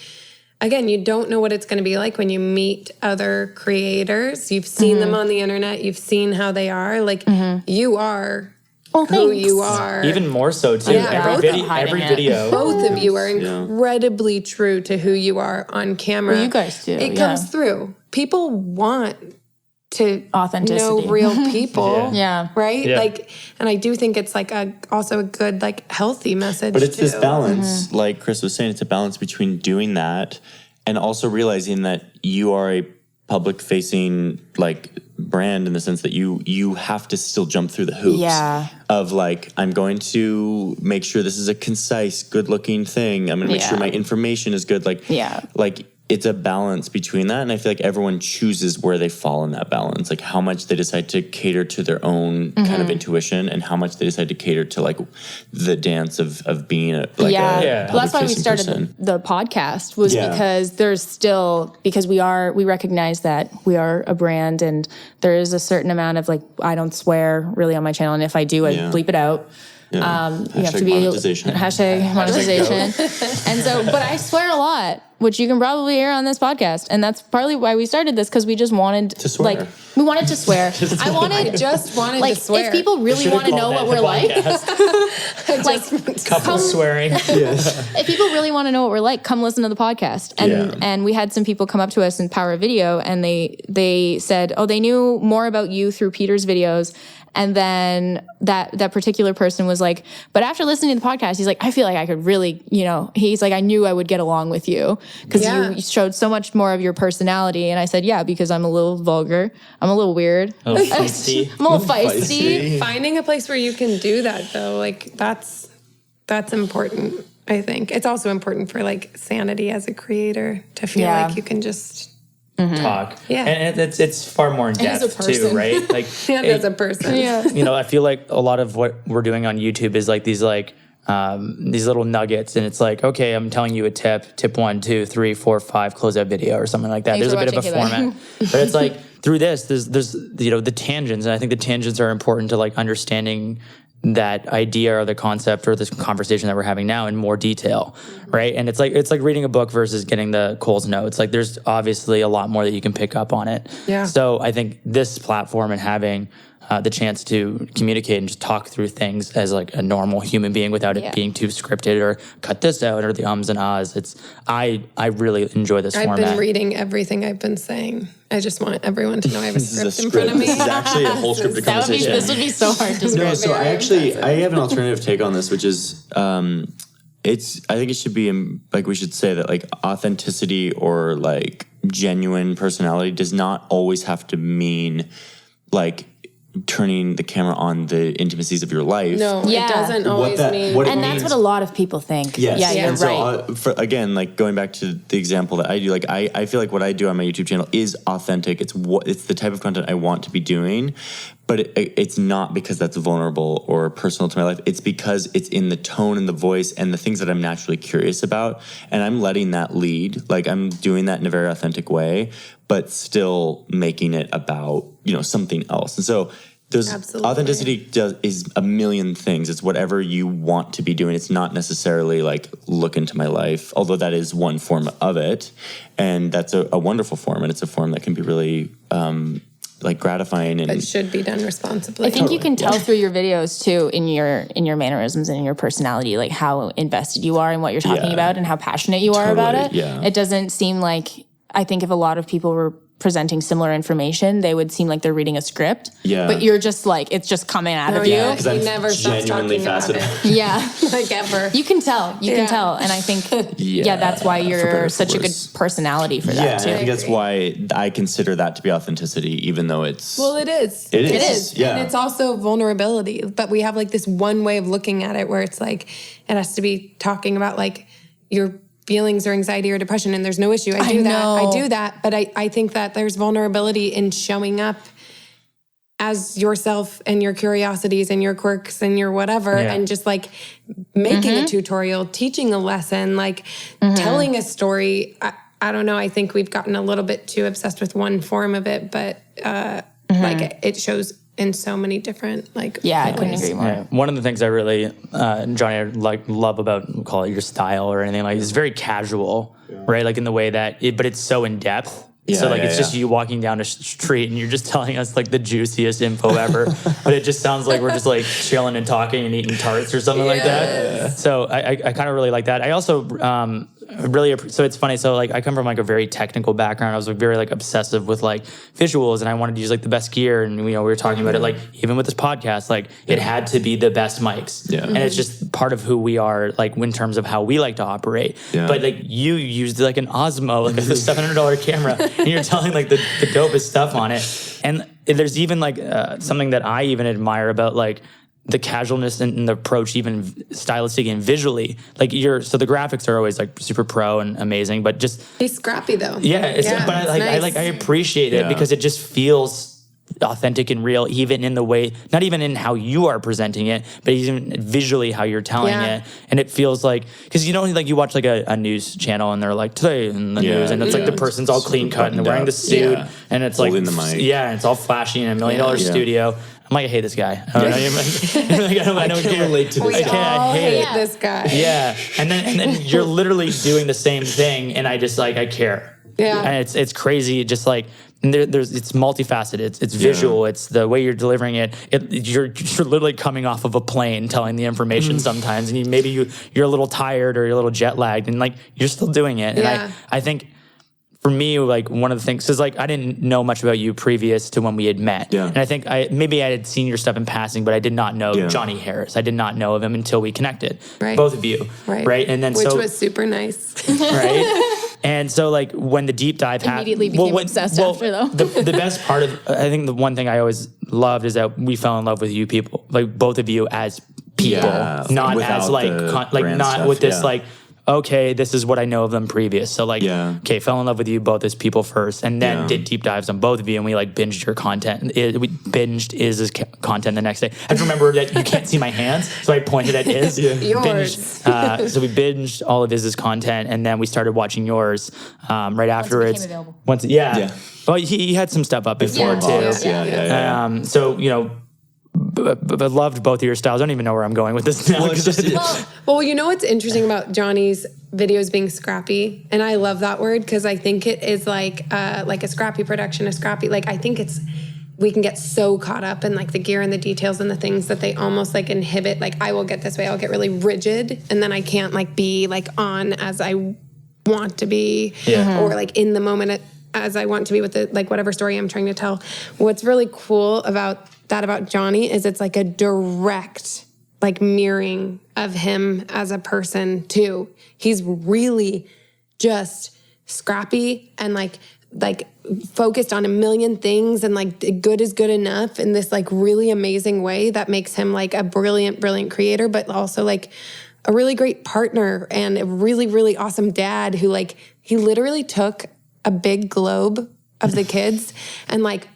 again, you don't know what it's going to be like when you meet other creators. You've seen them on the internet. You've seen how they are. Like, you are who you are. Even more so, too. Yeah. Every video. Both of you are incredibly true to who you are on camera. Well, you guys do. It comes through. People want to authenticity. know real people. Right? Yeah. Like, and I do think it's like also a good, like, healthy message. But it's too. this balance, like Chris was saying, it's a balance between doing that and also realizing that you are a public facing like brand in the sense that you have to still jump through the hoops of like, I'm going to make sure this is a concise, good looking thing. I'm going to make sure my information is good. Like, it's a balance between that. And I feel like everyone chooses where they fall in that balance, like how much they decide to cater to their own kind of intuition and how much they decide to cater to like the dance of being a Well, that's why we started the podcast was because there's still, because we recognize that we are a brand and there is a certain amount of like, I don't swear really on my channel. And if I do, I bleep it out. You have to be monetization. And so, but I swear a lot, which you can probably hear on this podcast. And that's partly why we started this, because we just wanted to swear. Like, we wanted to swear. I just wanted like, to swear. If people really want to know what we're like, couple swearing. If people really want to know what we're like, come listen to the podcast. And we had some people come up to us in Power Video and they said, they knew more about you through Peter's videos. And then that particular person was like, but after listening to the podcast, he's like, I feel like I could really, he's like, I knew I would get along with you because you showed so much more of your personality. And I said, because I'm a little vulgar. I'm a little weird. A little feisty. I'm a little feisty. Finding a place where you can do that though, like that's important. I think it's also important for like sanity as a creator to feel like you can just talk. And it's far more in depth too, right? Like as a person. I feel like a lot of what we're doing on YouTube is like these little nuggets, and it's like, okay, I'm telling you a tip 1, 2, 3, 4, 5, close that video or something like that. There's a bit of a format. But it's like through this, there's the tangents, and I think the tangents are important to like understanding that idea or the concept or this conversation that we're having now in more detail, right? And it's like reading a book versus getting the Cole's notes. Like there's obviously a lot more that you can pick up on it. So I think this platform and having the chance to communicate and just talk through things as like a normal human being without it being too scripted or cut this out or the ums and ahs. I really enjoy this format. I've been reading everything I've been saying. I just want everyone to know I have a script in front of me. This is actually a whole scripted conversation. This would be so hard to script. No, so I have an alternative take on this, which is I think it should be like we should say that like authenticity or like genuine personality does not always have to mean like turning the camera on the intimacies of your life. No, it doesn't always mean. And that's what a lot of people think. Yes. Yeah, you're and right. So, again, like going back to the example that I do, like I feel like what I do on my YouTube channel is authentic. It's the type of content I want to be doing, but it's not because that's vulnerable or personal to my life. It's because it's in the tone and the voice and the things that I'm naturally curious about, and I'm letting that lead. Like I'm doing that in a very authentic way, but still making it about something else. And so authenticity is a million things. It's whatever you want to be doing. It's not necessarily like look into my life, although that is one form of it, and that's a wonderful form, and it's a form that can be really like gratifying. And it should be done responsibly. I think you can tell through your videos too, in your mannerisms and in your personality, like how invested you are in what you're talking about and how passionate you are about it. It doesn't seem like, I think if a lot of people were presenting similar information, they would seem like they're reading a script. But you're just like, it's just coming out of you. Because I'm never genuinely fascinated. Like ever. You can tell. You can tell. And I think, that's why you're such a good personality for that too. I think that's why I consider that to be authenticity, even though it's... Well, it is. It is. Yeah. And it's also vulnerability. But we have like this one way of looking at it where it's like, it has to be talking about like your feelings or anxiety or depression, and there's no issue. I do that. But I think that there's vulnerability in showing up as yourself and your curiosities and your quirks and your whatever, and just like making a tutorial, teaching a lesson, like telling a story. I don't know. I think we've gotten a little bit too obsessed with one form of it, but like it shows in so many different I couldn't agree more. One of the things I really Johnny love about, we'll call it your style or anything like, it's very casual. right? Like in the way that, but it's so in depth. So like it's just you walking down a street and you're just telling us like the juiciest info ever, but it just sounds like we're just like chilling and talking and eating tarts or something like that. So I kind of really like that. I also so it's funny. So like I come from like a very technical background. I was like very like obsessive with like visuals, and I wanted to use like the best gear. And we were talking about it like even with this podcast, like it had to be the best mics. And it's just part of who we are, like in terms of how we like to operate. But like you used like an Osmo, like a $700 camera, and you're telling like the dopest stuff on it. And there's even like something that I even admire about like the casualness and the approach, even stylistic and visually. Like so the graphics are always like super pro and amazing, but just he's scrappy though. But I appreciate it because it just feels authentic and real, even in the way, not even in how you are presenting it, but even visually how you're telling it. And it feels like, because like you watch like a news channel and they're like today in the news, and it's like the person's all clean cut and they're wearing the suit and it's holding like the mic. And it's all flashy in $1 million studio. I'm like, I hate this guy. I don't know. I can't relate to this guy. I hate this guy. Yeah. And then you're literally doing the same thing, and I just like, I care. And it's crazy. Just like, and it's multifaceted. It's visual. It's the way you're delivering it. You're literally coming off of a plane telling the information sometimes, and maybe you're a little tired or you're a little jet lagged, and like you're still doing it. And I think for me, like one of the things is like I didn't know much about you previous to when we had met, and I think maybe I had seen your stuff in passing, but I did not know Johnny Harris. I did not know of him until we connected, both of you, right? And then which was super nice, right? And so, like, when the deep dive happened... Immediately became obsessed after, though. The best part of... I think the one thing I always loved is that we fell in love with you people. Like, both of you as people. Not as, like... not stuff, with this, like... Okay, this is what I know of them previous. So like, okay, fell in love with you both as people first, and then did deep dives on both of you, and we like binged your content. We binged Iz's content the next day. I have to remember that you can't see my hands, so I pointed at Iz. Yours. So we binged all of Iz's content, and then we started watching yours right afterwards. Once it became available. Well, he had some stuff up before too. So but I loved both of your styles. I don't even know where I'm going with this now. Well, you know what's interesting about Johnny's videos being scrappy, and I love that word because I think it is like a scrappy production, a scrappy. Like I think we can get so caught up in like the gear and the details and the things that they almost like inhibit. Like I will get this way, I'll get really rigid, and then I can't like be like on as I want to be, or like in the moment as I want to be with the like whatever story I'm trying to tell. What's really cool about Johnny is it's like a direct like mirroring of him as a person too. He's really just scrappy and like focused on a million things, and like good is good enough in this like really amazing way that makes him like a brilliant creator, but also like a really great partner and a really, really awesome dad who like, he literally took a big globe of the kids and like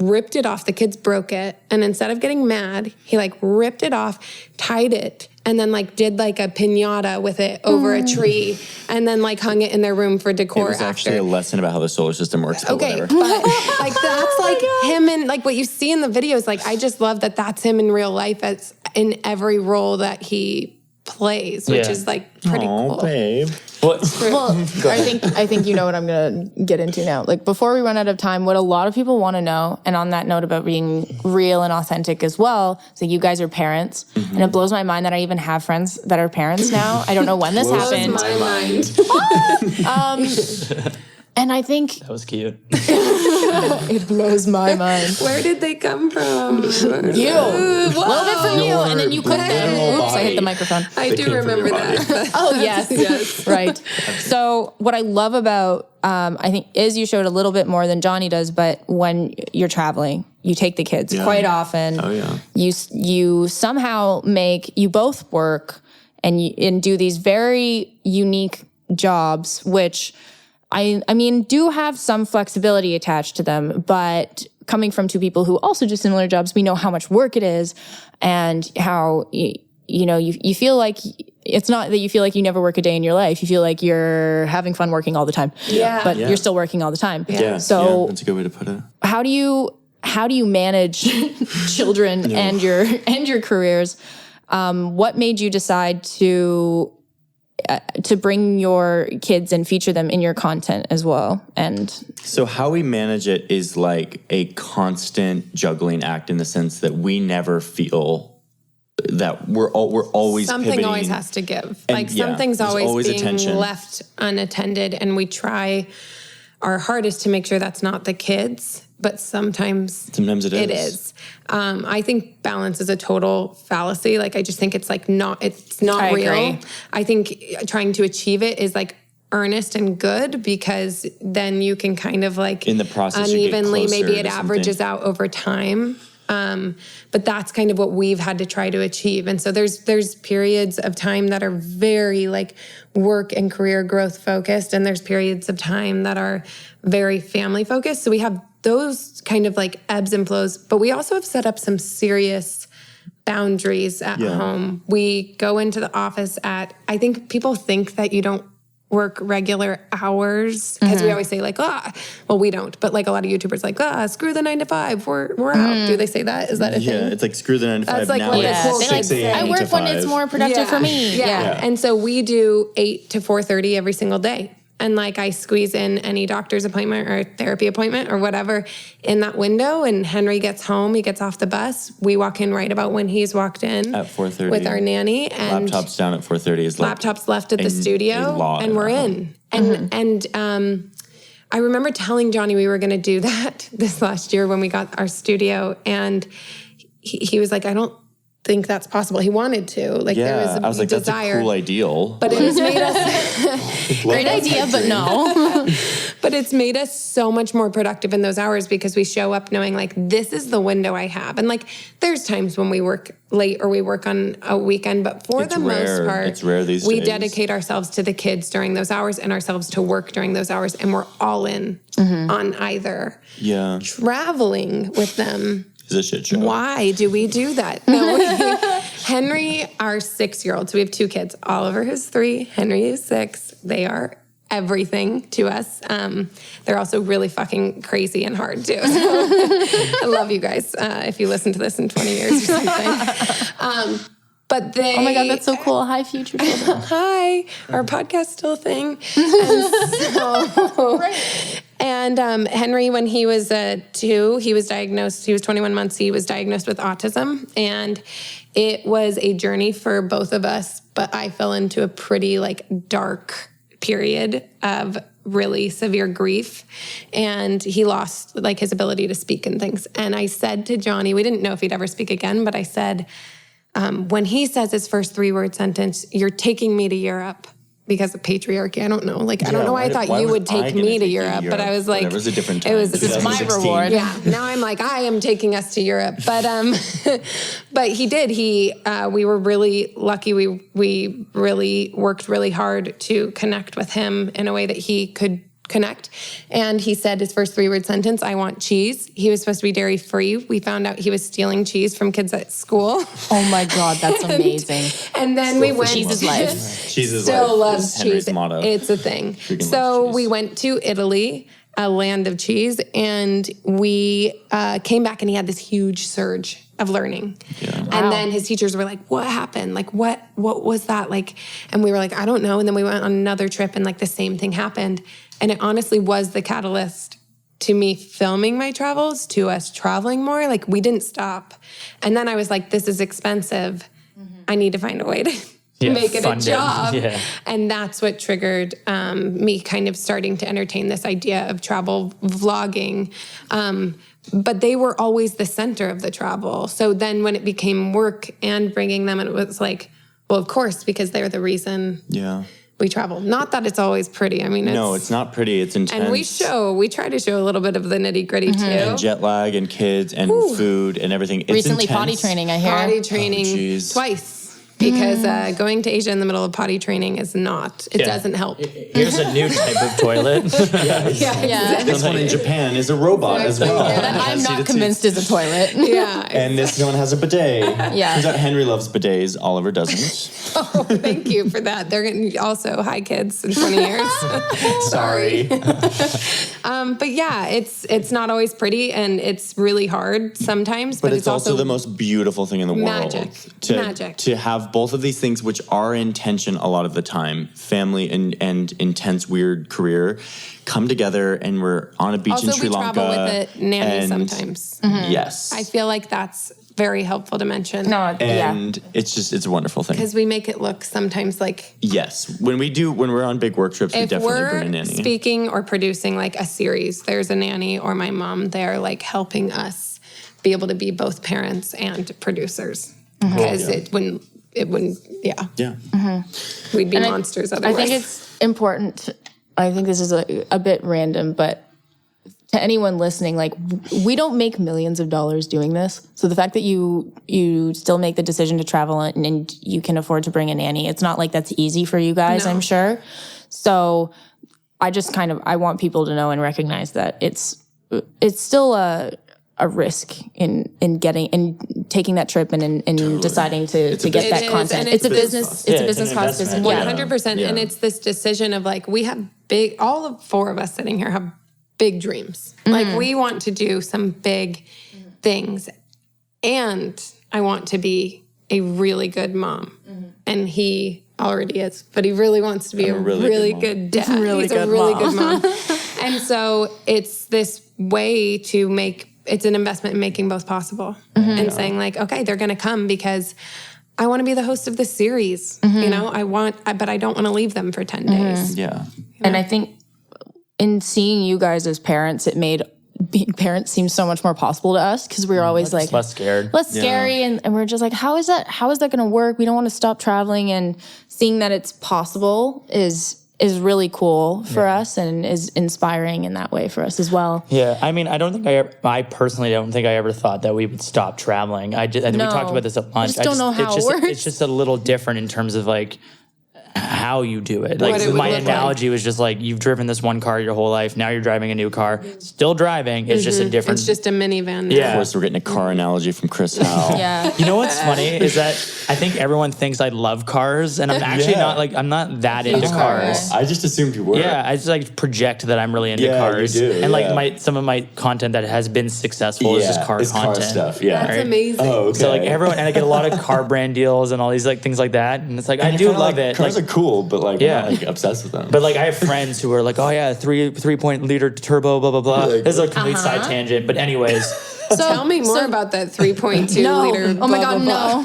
ripped it off. The kids broke it. And instead of getting mad, he like ripped it off, tied it, and then like did like a piñata with it over a tree, and then like hung it in their room for decor. It was actually a lesson about how the solar system works. But whatever. But like that's like him and like what you see in the videos. Like I just love that that's him in real life as in every role that he plays, which is like pretty cool. Babe. Well, I think you know what I'm gonna get into now. Like before we run out of time, what a lot of people want to know, and on that note about being real and authentic as well, so you guys are parents, and it blows my mind that I even have friends that are parents now. I don't know when this happened. Blows my mind. And I think that was cute. It blows my mind. Where did they come from? You. A little bit from you, and then you cooked them. Oops, I hit the microphone. I do remember that. Oh, yes. Right. So what I love about, I think, is you showed a little bit more than Johnny does, but when you're traveling, you take the kids quite often. Oh, yeah. You somehow you both work and do these very unique jobs, which... I mean, do have some flexibility attached to them, but coming from two people who also do similar jobs, we know how much work it is and how, you feel like it's not that you feel like you never work a day in your life. You feel like you're having fun working all the time, but you're still working all the time. Yeah. So that's a good way to put it. How do you manage children and your careers? What made you decide to to bring your kids and feature them in your content as well. And so how we manage it is like a constant juggling act in the sense that we never feel that we're always something pivoting. Always has to give. And, like something's there's always being attention. left unattended, and we try our hardest to make sure that's not the kids, but sometimes it it is. I think balance is a total fallacy. Like I just think it's like it's not real. Agree. I think trying to achieve it is like earnest and good, because then you can kind of like in the process unevenly, you get maybe it to averages something. out over time. But that's kind of what we've had to try to achieve. And so there's periods of time that are very like work and career growth focused, and there's periods of time that are very family focused. So we have those kind of like ebbs and flows, but we also have set up some serious boundaries at home. We go into the office I think people think that you don't work regular hours, because we always say like, well, we don't, but like a lot of YouTubers like, screw the 9 to 5, we're out. Do they say that? Is that a thing? Yeah, it's like screw the 9 to 5 That's like now. what It's the quote 6 is. a.m. I work to when 5. it's more productive for me. Yeah. And so we do 8 to 4:30 every single day. And like I squeeze in any doctor's appointment or therapy appointment or whatever in that window. And Henry gets home, he gets off the bus. We walk in right about when he's walked in. At 4:30. With our nanny. And Laptops down at 4:30 is like laptops left at the studio. law And we're in. And I remember telling Johnny we were going to do that this last year when we got our studio. And he was like, I don't think that's possible. He wanted to. Like there was a I was like, desire. that's a cool ideal. But it has made us Great idea, but no. but it's made us so much more productive in those hours, because we show up knowing like this is the window I have. And like there's times when we work late or we work on a weekend, but for the most part, it's rare these we days. dedicate ourselves to the kids during those hours and ourselves to work during those hours, and we're all in on either. Yeah. Traveling with them. It's a shit show. Why do we do that? No, Henry, our 6-year-old, so we have 2 kids. Oliver is 3, Henry is 6. They are everything to us. They're also really fucking crazy and hard too. So I love you guys if you listen to this in 20 years or something. But they... Oh my God, that's so cool. Hi, future children. Hi. Our podcast's still a thing. And Henry, when he was 2, he was 21 months, he was diagnosed with autism. And it was a journey for both of us, but I fell into a pretty like dark period of really severe grief. And he lost like his ability to speak and things. And I said to Johnny, we didn't know if he'd ever speak again, but I said, when he says his first 3-word sentence, you're taking me to Europe. Because of patriarchy, I don't know. Like, I don't know why I thought you would take me to Europe, but I was like, it was a different time. It was This is my reward. Yeah. Now I'm like, I am taking us to Europe. But but he did. We were really lucky. We really worked really hard to connect with him in a way that he could connect. And he said his first 3-word sentence, I want cheese. He was supposed to be dairy free. We found out he was stealing cheese from kids at school. Oh my God, that's amazing. And then we went. Cheese is life. Cheese is Still life. loves Henry's cheese. motto. It's a thing. Freaking So loves cheese. we went to Italy, a land of cheese, and we came back and he had this huge surge of learning. Yeah. And then his teachers were like, what happened? Like, what was that? Like, and we were like, I don't know. And then we went on another trip and like the same thing happened. And it honestly was the catalyst to me filming my travels, to us traveling more. Like we didn't stop. And then I was like, this is expensive. I need to find a way to make it a job. Yeah. And that's what triggered me kind of starting to entertain this idea of travel vlogging. But they were always the center of the travel. So then when it became work and bringing them, it was like, well, of course, because they're the reason we travel. Not that it's always pretty. I mean, it's not pretty. It's intense. And we try to show a little bit of the nitty gritty too. And jet lag and kids and food and everything. It's Recently intense. potty training, I hear. Potty training twice. Because going to Asia in the middle of potty training is not. It doesn't help. Here's a new type of toilet. Yeah. This one in Japan is a robot as well. That I'm not convinced is a toilet. Yeah. And this one has a bidet. Yeah. Turns out Henry loves bidets. Oliver doesn't. Oh, thank you for that. They're getting also hi kids in 20 years. Sorry. But yeah, it's not always pretty and it's really hard sometimes. But it's also the most beautiful thing in the world. Magic. To have have both of these things, which are in tension a lot of the time, family and intense, weird career, come together, and we're on a beach in Sri Lanka. Also, we travel with a nanny sometimes. Yes. I feel like that's very helpful to mention. And it's a wonderful thing. Because we make it look sometimes like... Yes. When we're on big work trips, we definitely bring a nanny. If we're speaking or producing like a series, there's a nanny or my mom there like helping us be able to be both parents and producers. Because it wouldn't, we'd be monsters otherwise. I think it's important. I think this is a bit random, but to anyone listening, like, we don't make millions of dollars doing this. So the fact that you still make the decision to travel and you can afford to bring a nanny, it's not like that's easy for you guys, I'm sure. So I just I want people to know and recognize that it's still a risk in taking that trip and deciding to get that content. It's a business. It's a business cost. 100%. And it's this decision of like, we have all of four of us sitting here have big dreams. Like, we want to do some big things, and I want to be a really good mom. And he already is, but he really wants to be a really good dad. He's a really good mom. And so it's this way to it's an investment in making both possible and saying like, okay, they're going to come because I want to be the host of this series. You know, but I don't want to leave them for 10 days. Yeah. And I think in seeing you guys as parents, it made being parents seem so much more possible to us, because we were always like less scared. Less scary. And we're just like, how is that going to work? We don't want to stop traveling. And seeing that it's possible is really cool for us and is inspiring in that way for us as well. Yeah, I mean, I personally don't think I ever thought that we would stop traveling. We talked about this at lunch. I just don't know how it works. It's just a little different in terms of like how you do it. Like, my analogy was just like, you've driven this one car your whole life. Now you're driving a new car. Still driving. It's just a different... It's just a minivan. Yeah. Of course, we're getting a car analogy from Chris Howell. Yeah. You know what's funny is that I think everyone thinks I love cars, and I'm actually not like, I'm not that into cars. I just assumed you were. Yeah, I just like project that I'm really into cars. You do, and like some of my content that has been successful is just car content. Car stuff. Yeah. That's amazing. Oh, okay. So like everyone, and I get a lot of car brand deals and all these like things like that. And it's like, I do love it. Cars like, are cool, but like, Yeah. I'm not like obsessed with them. But like, I have friends who are like, oh yeah, 3.0 turbo, blah, blah, blah. Like, This is a complete side tangent. But anyways. So tell me more about that 3.2 liter. Oh my God, no.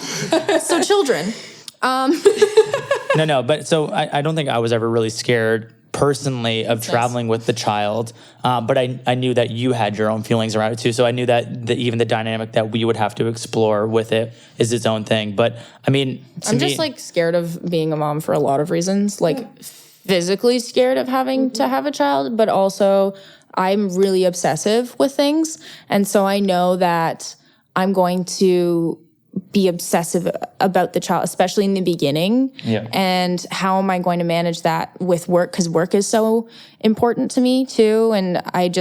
So children. No. But so I don't think I was ever really scared personally of traveling with the child. But I knew that you had your own feelings around it too. So I knew that even the dynamic that we would have to explore with it is its own thing. But I mean, I'm just like scared of being a mom for a lot of reasons. Like physically scared of having to have a child, but also I'm really obsessive with things. And so I know that I'm going to be obsessive about the child, especially in the beginning. Yeah. And how am I going to manage that with work? Because work is so important to me too. And I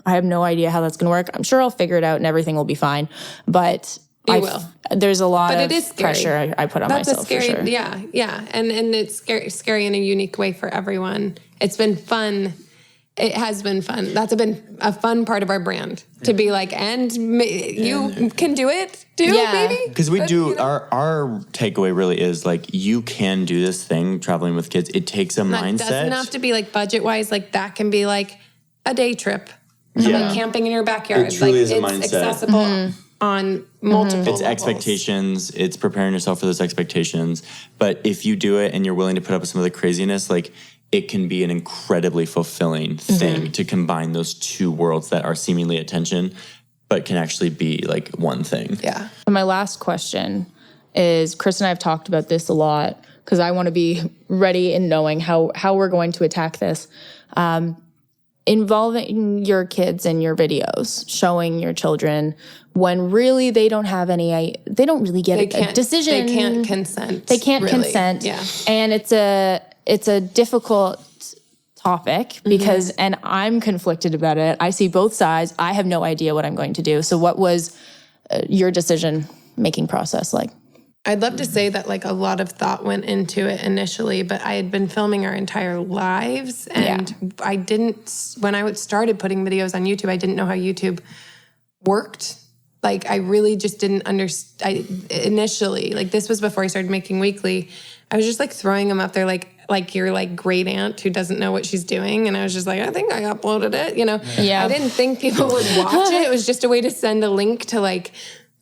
have no idea how that's going to work. I'm sure I'll figure it out and everything will be fine. But there's a lot of pressure I put on myself for sure. Yeah. And it's scary in a unique way for everyone. It's been fun. It has been fun. That's been a fun part of our brand to be like, you can do it too, maybe? Because we do, our takeaway really is like, you can do this thing traveling with kids. It takes a mindset. It doesn't have to be like budget-wise. Like that can be like a day trip. Like camping in your backyard. It truly is a it's mindset. Accessible on multiple It's levels. expectations. It's preparing yourself for those expectations. But if you do it and you're willing to put up with some of the craziness, like, it can be an incredibly fulfilling thing to combine those two worlds that are seemingly at tension, but can actually be like one thing. Yeah. And my last question is, Chris and I have talked about this a lot because I want to be ready in knowing how we're going to attack this. Involving your kids in your videos, showing your children when really they don't have they don't really get a decision. They can't consent. They can't consent. Yeah. And it's a difficult topic because, and I'm conflicted about it. I see both sides. I have no idea what I'm going to do. So what was your decision-making process like? I'd love to say that like a lot of thought went into it initially, but I had been filming our entire lives and I didn't, when I started putting videos on YouTube, I didn't know how YouTube worked. Like, I really just didn't understand. Initially, like, this was before I started making weekly. I was just like throwing them up there like your like great aunt who doesn't know what she's doing. And I was just like, I think I uploaded it, you know? Yeah. I didn't think people would watch it. It was just a way to send a link to like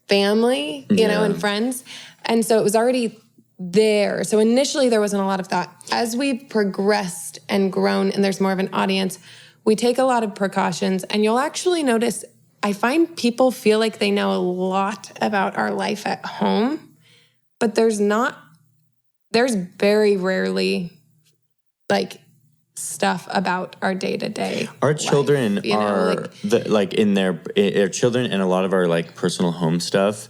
family, you know, and friends. And so it was already there. So initially there wasn't a lot of thought. As we progressed and grown and there's more of an audience, we take a lot of precautions, and you'll actually notice, I find people feel like they know a lot about our life at home, but there's very rarely like stuff about our day-to-day. Our children life, are our children, and a lot of our like personal home stuff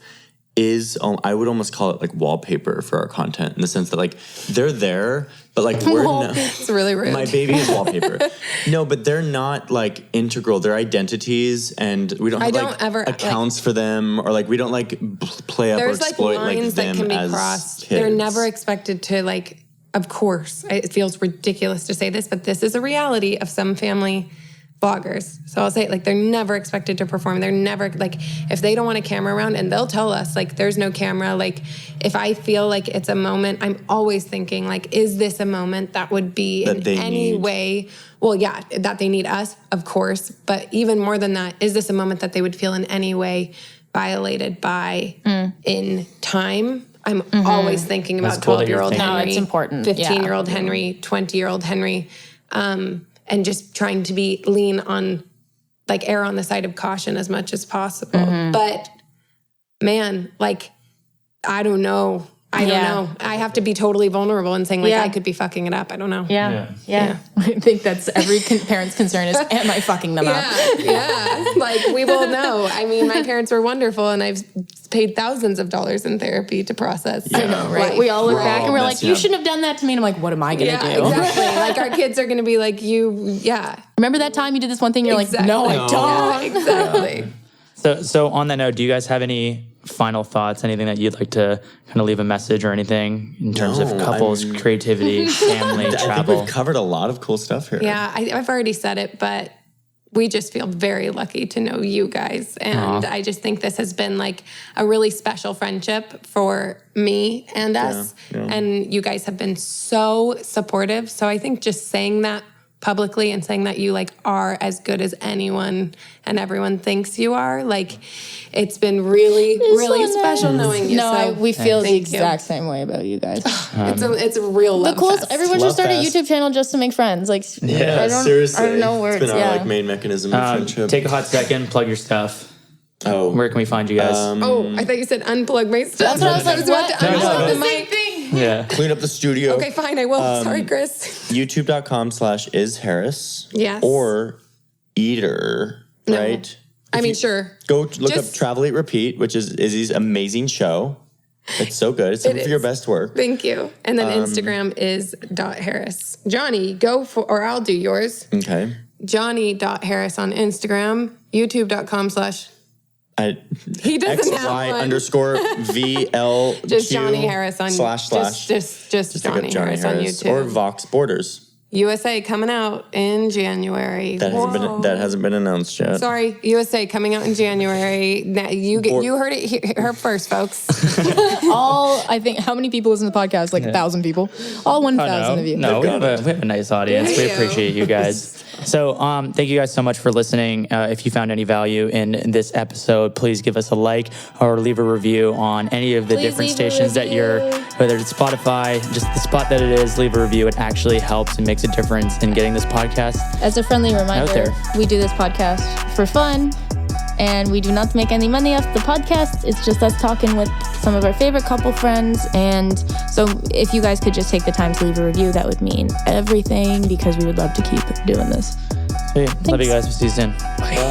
is, I would almost call it like wallpaper for our content, in the sense that like they're there, but like it's really rude. My baby is wallpaper. No, but they're not like integral. They're identities, and we don't have accounts for them, or like we don't like play up or exploit like lines them that can be as crossed. kids. They're never expected to like. Of course, it feels ridiculous to say this, but this is a reality of some family vloggers. So I'll say it, like, they're never expected to perform. They're never, like, if they don't want a camera around, and they'll tell us, like, there's no camera. Like, if I feel like it's a moment, I'm always thinking, like, is this a moment that would be in any way, well, yeah, that they need us, of course. But even more than that, is this a moment that they would feel in any way violated by in time? I'm always thinking about 12-year-old Henry. No, it's important. 15-year-old Henry, 20-year-old Henry, and just trying to lean on, like, err on the side of caution as much as possible. But, man, like, I don't know. I don't know. I have to be totally vulnerable and saying, like, I could be fucking it up. I don't know. Yeah. I think that's every parent's concern is, am I fucking them up? Yeah. Like, we will know. I mean, my parents were wonderful, and I've paid thousands of dollars in therapy to process. I know, right? We all look back and we're like, you shouldn't have done that to me. And I'm like, what am I going to do? Exactly. Like, our kids are going to be like, remember that time you did this one thing? You're like, no, I don't. Yeah, exactly. So on that note, do you guys have any final thoughts, anything that you'd like to kind of leave a message or anything in terms of couples, creativity, family, travel? I think we've covered a lot of cool stuff here. Yeah, I've already said it, but we just feel very lucky to know you guys. And I just think this has been like a really special friendship for me and us. Yeah. And you guys have been so supportive. So I think just saying that publicly and saying that you like are as good as anyone and everyone thinks you are, like, it's been really special knowing you. No, we feel the exact same way about you guys. It's a real love fest. Everyone should start a YouTube channel just to make friends. Like, seriously, I don't know where it's been our like main mechanism of friendship. Take a hot second, plug your stuff. Oh, where can we find you guys? I thought you said unplug my stuff. That's what I was like. About to unplug the mic. Yeah. Clean up the studio. Okay, fine, I will. Sorry, Chris. YouTube.com/isharris. Yes. Or Eater, right? I mean, sure. Go look up Travel, Eat, Repeat, which is Izzy's amazing show. It's so good. It's some of your best work. Thank you. And then Instagram is .harris. Johnny, go for, or I'll do yours. Okay. Johnny.harris on Instagram. YouTube.com/ he doesn't have one. _VLQ. Just Johnny Harris on / just Johnny Harris on YouTube. Or Vox Borders. USA coming out in January. That hasn't been announced yet. Sorry, USA coming out in January. You heard it here first, folks. I think, how many people listen to the podcast? Like 1,000 people. All 1,000 of you. No, we have a nice audience. We appreciate you guys. So thank you guys so much for listening. If you found any value in this episode, please give us a like or leave a review on any of the different stations that you're, whether it's Spotify, just the spot that it is, leave a review. It actually helps and makes a difference in getting this podcast As a friendly reminder, we do this podcast for fun, and we do not make any money off the podcast. It's just us talking with some of our favorite couple friends. And so if you guys could just take the time to leave a review, that would mean everything, because we would love to keep doing this. Sweet. Love you guys. We'll see you soon. Bye.